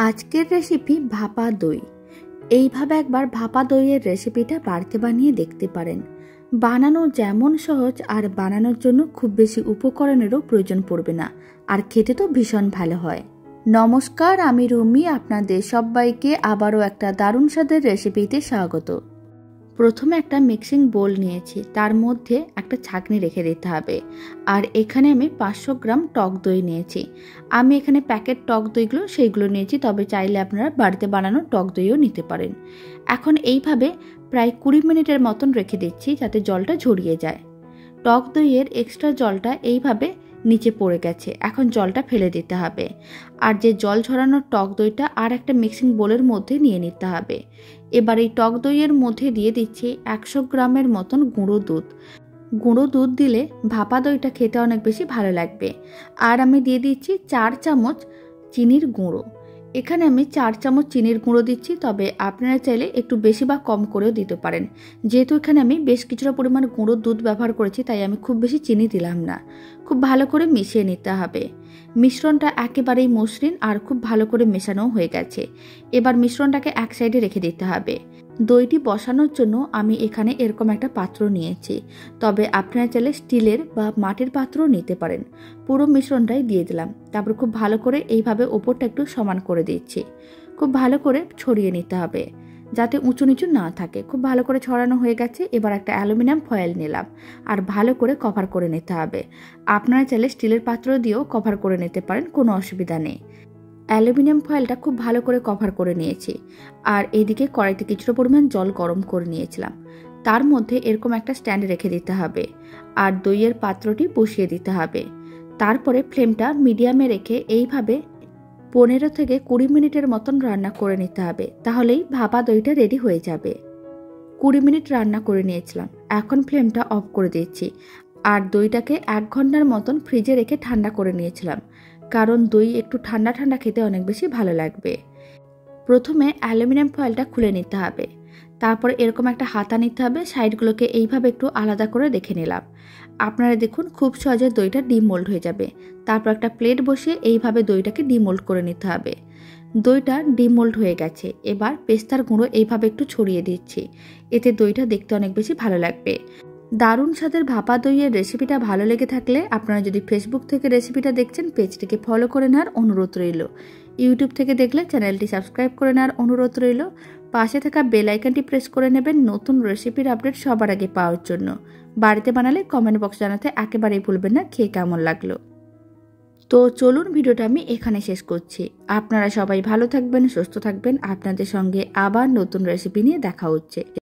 আজকের রেসিপি ভাপা দই। এইভাবে একবার ভাপা দইয়ের রেসিপিটা বাড়িতে বানিয়ে দেখতে পারেন। বানানো যেমন সহজ আর বানানোর জন্য খুব বেশি উপকরণেরও প্রয়োজন পড়বে না, আর খেতে তো ভীষণ ভালো হয়। নমস্কার, আমি রুমি, আপনাদের সবাইকে আবারও একটা দারুণ স্বাদের রেসিপিতে স্বাগত। প্রথমে একটা মিক্সিং বোল নিয়েছি, তার মধ্যে একটা ছাঁকনি রেখে দিতে হবে। আর এখানে আমি 500 গ্রাম টক দই নিয়েছি। আমি এখানে প্যাকেট টক দইগুলো সেইগুলো নিয়েছি, তবে চাইলে আপনারা বাড়িতে বানানো টক দইও নিতে পারেন। এখন এইভাবে প্রায় 20 মিনিটের মতন রেখে দিচ্ছি যাতে জলটা ঝরিয়ে যায়। টক দইয়ের এক্সট্রা জলটা এইভাবে নিচে পড়ে গেছে, এখন জলটা ফেলে দিতে হবে। আর যে জল ঝরানো টক দইটা আর একটা মিক্সিং বোলের মধ্যে নিয়ে নিতে হবে। এবার এই টক দইয়ের মধ্যে দিয়ে দিচ্ছি 100 গ্রামের মতন গুঁড়ো দুধ। গুঁড়ো দুধ দিলে ভাপা দইটা খেতে অনেক বেশি ভালো লাগবে। আর আমি দিয়ে দিচ্ছি 4 চামচ চিনির গুঁড়ো। এখানে আমি 4 চামচ চিনির গুঁড়ো দিচ্ছি, তবে আপনারা চাইলে একটু বেশি বা কম করেও দিতে পারেন। যেহেতু এখানে আমি বেশ কিছুটা পরিমাণ গুঁড়ো দুধ ব্যবহার করেছি, তাই আমি খুব বেশি চিনি দিলাম না। খুব ভালো করে মিশিয়ে নিতে হবে। মিশ্রণটা একেবারেই মসৃণ আর খুব ভালো করে মেশানো হয়ে গেছে। এবার মিশ্রণটাকে এক সাইডে রেখে দিতে হবে। দইটি বসানোর জন্য আমি এখানে এরকম একটা পাত্র নিয়েছি, তবে আপনারা চাইলে স্টিলের বা মাটির পাত্রও নিতে পারেন। পুরো মিশ্রণটাই দিয়ে দিলাম, তারপর খুব ভালো করে এইভাবে ওপরটা একটু সমান করে দিচ্ছি। খুব ভালো করে ছড়িয়ে নিতে হবে যাতে উঁচু নিচু না থাকে। খুব ভালো করে ছড়ানো হয়ে গেছে। এবার একটা অ্যালুমিনিয়াম ফয়েল নিলাম আর ভালো করে কভার করে নিতে হবে। আপনারা চাইলে স্টিলের পাত্র দিয়েও কভার করে নিতে পারেন, কোনো অসুবিধা নেই। অ্যালুমিনিয়াম ফয়েলটা খুব ভালো করে কভার করে নিয়েছি। আর এইদিকে কড়াইতে কিছুটা পরিমাণ জল গরম করে নিয়েছিলাম, তার মধ্যে এরকম একটা স্ট্যান্ড রেখে দিতে হবে আর দইয়ের পাত্রটি বসিয়ে দিতে হবে। তারপরে ফ্লেমটা মিডিয়ামে রেখে এইভাবে 15 থেকে 20 মিনিটের মতন রান্না করে নিতে হবে, তাহলেই ভাপা দইটা রেডি হয়ে যাবে। 20 মিনিট রান্না করে নিয়েছিলাম, এখন ফ্লেমটা অফ করে দিচ্ছি। আর দইটাকে 1 ঘন্টার মতন ফ্রিজে রেখে ঠান্ডা করে নিয়েছিলাম, কারণ দই একটু ঠান্ডা ঠান্ডা খেতে অনেক বেশি ভালো লাগবে। প্রথমে অ্যালুমিনিয়াম ফয়েলটা খুলে নিতে হবে, তারপর এরকম একটা হাতা নিতে হবে। সাইডগুলোকে এইভাবে একটু আলাদা করে দেখে নিলাম। আপনারা দেখুন খুব সহজে দইটা ডিমোল্ড হয়ে যাবে। তারপর একটা প্লেট বসিয়ে এইভাবে দইটাকে ডিমোল্ড করে নিতে হবে। দইটা ডিমোল্ড হয়ে গেছে। এবার পেস্তার গুঁড়ো এইভাবে একটু ছড়িয়ে দিচ্ছি, এতে দইটা দেখতে অনেক বেশি ভালো লাগবে। দারুণ স্বাদের ভাপা দইয়ের রেসিপিটা ভালো লেগে থাকলে আপনারা যদি ফেসবুক থেকে রেসিপিটা দেখছেন, পেজটিকে ফলো করে নেওয়ার অনুরোধ রইল। ইউটিউব থেকে দেখলে চ্যানেলটি সাবস্ক্রাইব করে নেওয়ার অনুরোধ রইল। পাশে থাকা বেল আইকনটি প্রেস করে নেবেন নতুন রেসিপির আপডেট সবার আগে পাওয়ার জন্য। বাড়িতে বানালে কমেন্ট বক্স জানাতে একেবারেই ভুলবেন না খেয়ে কেমন লাগলো। তো চলুন, ভিডিওটা আমি এখানে শেষ করছি। আপনারা সবাই ভালো থাকবেন, সুস্থ থাকবেন। আপনাদের সঙ্গে আবার নতুন রেসিপি নিয়ে দেখা হচ্ছে।